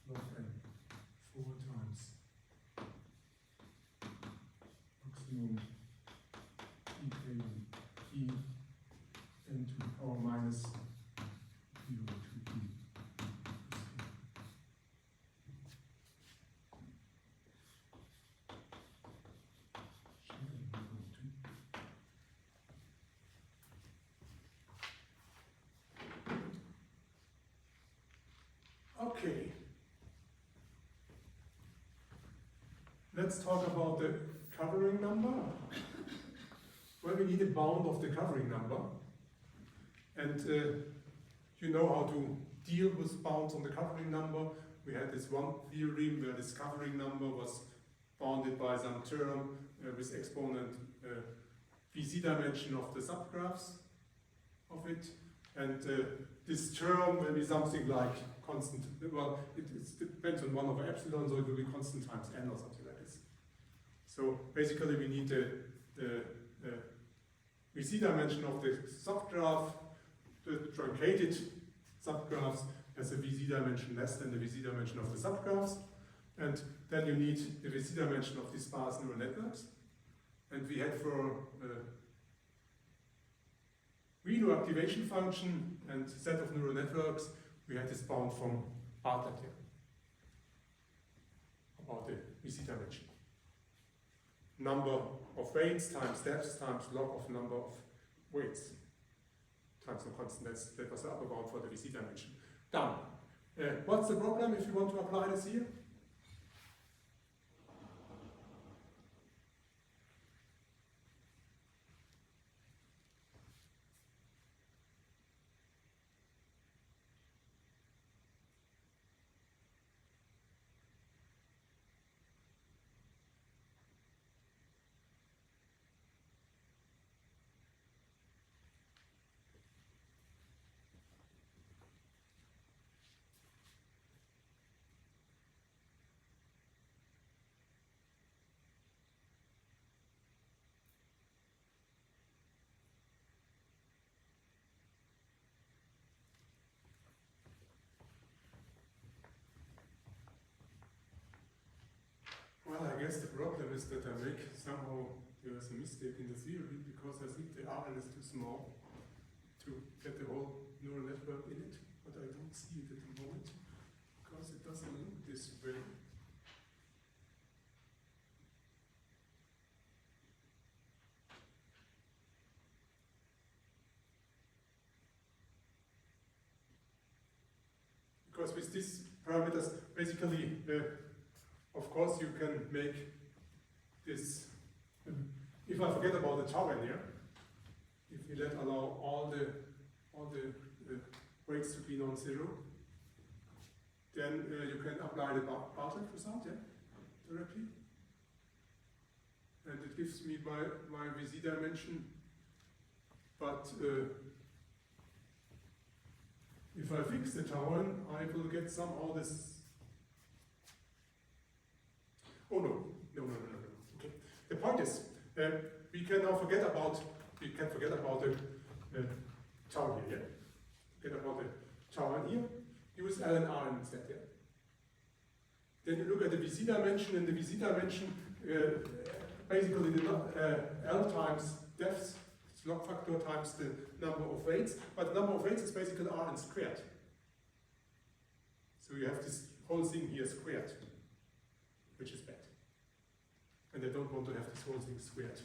log n 4 times maximum pk p n to the power minus 0 to p. Okay. Let's talk about the covering number. Well, we need a bound of the covering number. And you know how to deal with bounds on the covering number. We had this one theorem where this covering number was bounded by some term with exponent VC dimension of the subgraphs of it. And this term will be something like constant, well, it depends on 1 over epsilon, so it will be constant times n or something like this. So basically we need the VC dimension of the subgraph. The truncated subgraphs has a VC dimension less than the VC dimension of the subgraphs. And then you need the VC dimension of these sparse neural networks. And we had for Reno activation function and set of neural networks, we had this bound from Bartlett here about the VC dimension. Number of weights times steps times log of number of weights times some constant. That was the upper bound for the VC dimension. Done. What's the problem if you want to apply this here? guess the problem is that there's a mistake in the theory because I think the Rn is too small to get the whole neural network in it, but I don't see it at the moment because it doesn't look this way. Because with these parameters, basically, of course, you can make this. If I forget about the tau n here, if we allow all the weights to be non-zero, then you can apply the Bartlett result, yeah, directly, and it gives me my VZ dimension. But if I fix the tau n, I will get somehow this. Oh no. Okay. The point is, we can forget about the tau here. Yeah? Forget about the tau n here. Use ln R instead. Yeah? Then you look at the VZ dimension, and the VZ dimension basically the L times depth, log factor times the number of weights, but the number of weights is basically Rn squared. So you have this whole thing here squared, which is bad. And I don't want to have this whole thing squared.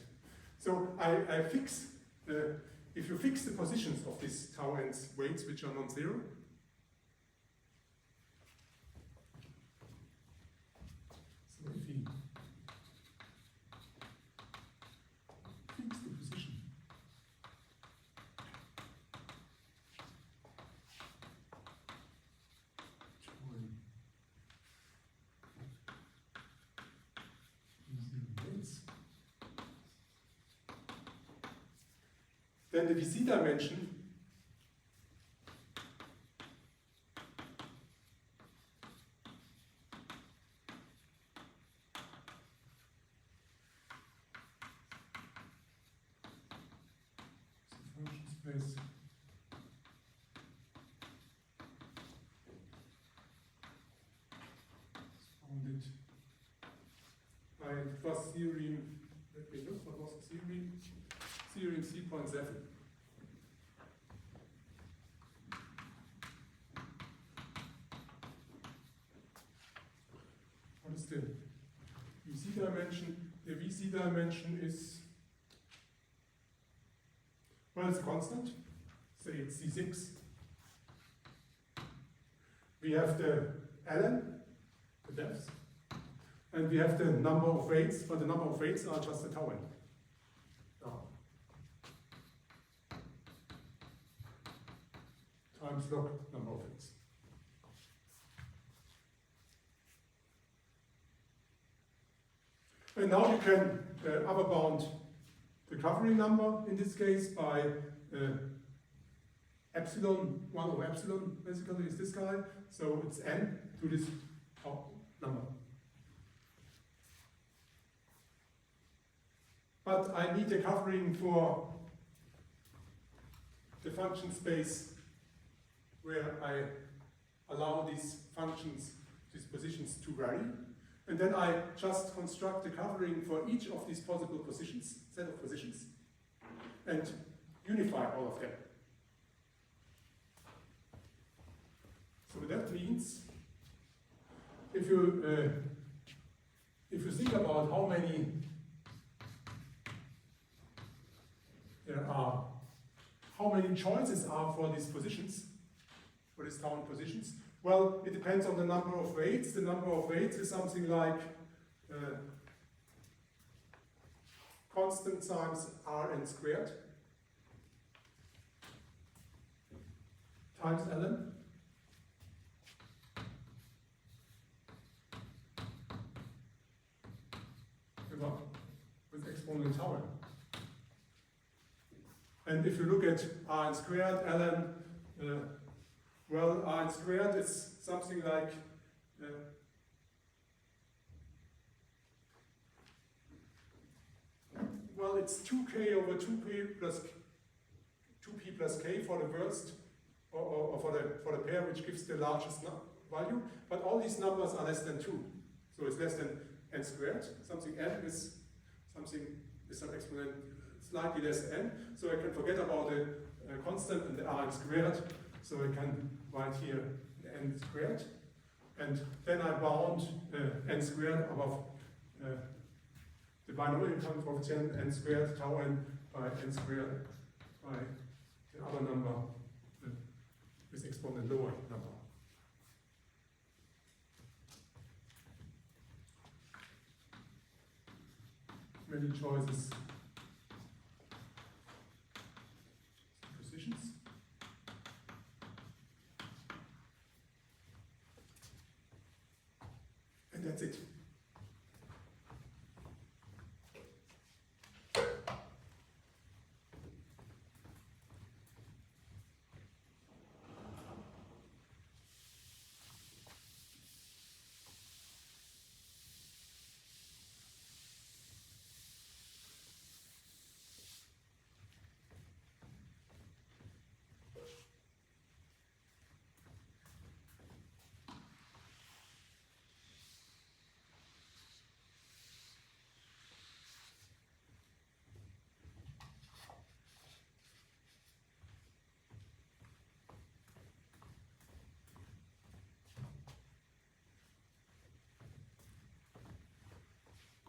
So I fix, if you fix the positions of these tau n's weights, which are non-zero, so if we fix the position then the VZ dimension function space bounded by plus theorem. Let me look, what was the theorem? Theorem 3.7. What is the VZ dimension? The VZ dimension is, well, it's constant. Say it's C6. We have the ln, the depth, and we have the number of weights, but the number of weights are just the tau n. Times log number of weights. And now you can upper bound the covering number, in this case, by epsilon, 1 over epsilon, basically, is this guy. So it's n to this number. But I need a covering for the function space where I allow these functions, these positions to vary. And then I just construct a covering for each of these possible positions, set of positions, and unify all of them. So that means, if you think about how many there are, how many choices are for these positions, for these tau n positions, well, it depends on the number of weights. The number of weights is something like constant times Rn squared times ln. With exponent tau n. And if you look at Rn squared, ln, well, Rn squared is something like well, it's 2k over 2p plus k for the worst, or for the pair which gives the largest value. But all these numbers are less than 2, so it's less than n squared. Something n is something with some exponent slightly less than n. So I can forget about the constant and the r squared. So I can write here n squared. And then I bound n squared above the binomial coefficient n squared tau n by n squared by the other number with exponent lower number. Many choices, positions. And that's it.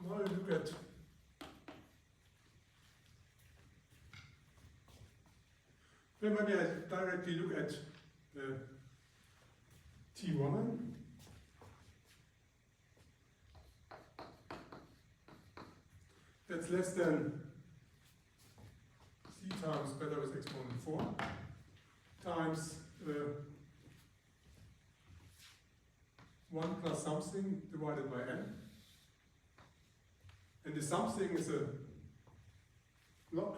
Now you look at maybe I directly look at T1. That's less than c times beta with exponent 4 times 1 plus something divided by n. And the something is a log.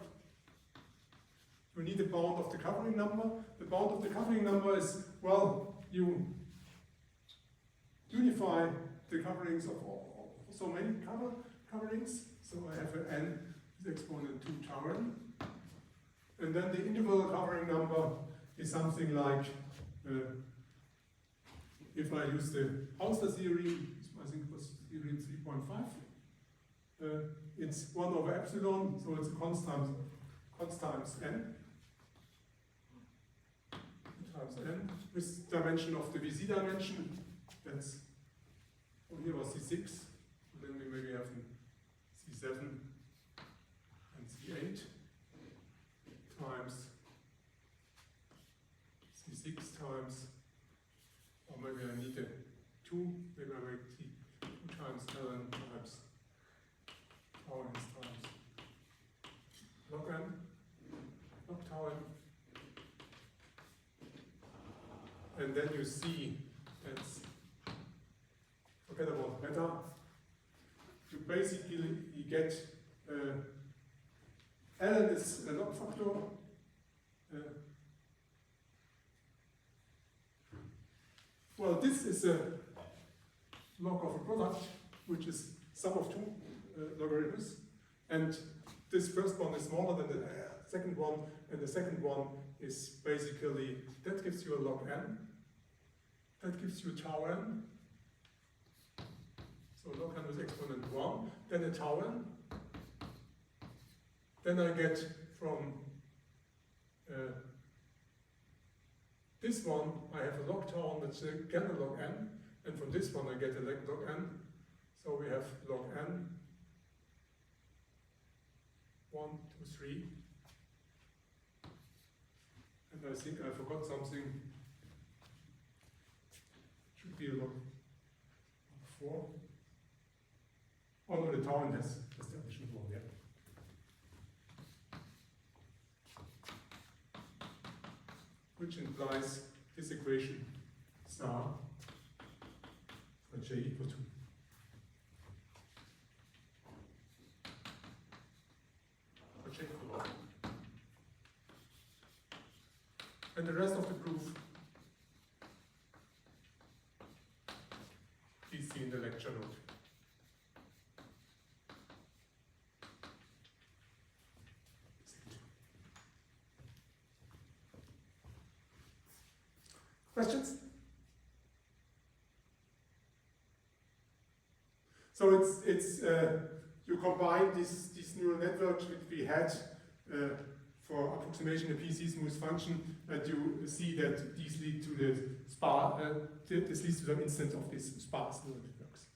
You need the bound of the covering number. The bound of the covering number is, well, you unify the coverings of so many coverings. So I have an n with exponent 2 tau n. And then the interval covering number is something like, if I use the Hausler theory, I think it was theorem 3.5, it's 1 over epsilon, so it's a const times n. Times n with dimension of the VC dimension. That's, oh, here was C6, and then we maybe have C7 and C8 times C6 times, or maybe I need a 2, maybe I make T2 times ln times tau n times log n, log tau n. And then you see, that's, forget about beta, you basically get ln is a log factor, well, this is a log of a product, which is sum of two logarithms, and this first one is smaller than the second one, and the second one is basically, that gives you a log n, that gives you tau n, so log n with exponent 1, then a tau n, then I get from this one I have a log tau n that's again a log n, and from this one I get a log n, so we have log n, 1, 2, 3, and I think I forgot something. Should be a log 4. Oh no, the tau n has established one, yeah. Which implies this equation star for j equal to. For j equal to. And the rest of the proof, please see in the lecture note. Questions? So it's you combine this neural network that we had for approximation of PC smooth function, and you see that these lead to the this leads to some instance of this sparse neural networks.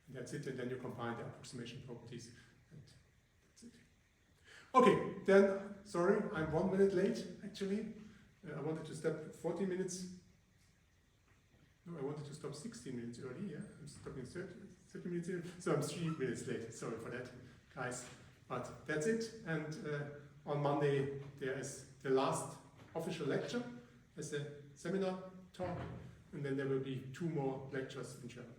And that's it, and then you combine the approximation properties, and that's it. Okay, then, sorry, I'm 1 minute late, actually. I wanted to stop 40 minutes. No, I wanted to stop 16 minutes early, yeah. I'm stopping 30 minutes early, so I'm 3 minutes late. Sorry for that, guys. But that's it, and on Monday there is the last official lecture as a seminar talk, and then there will be 2 more lectures in German.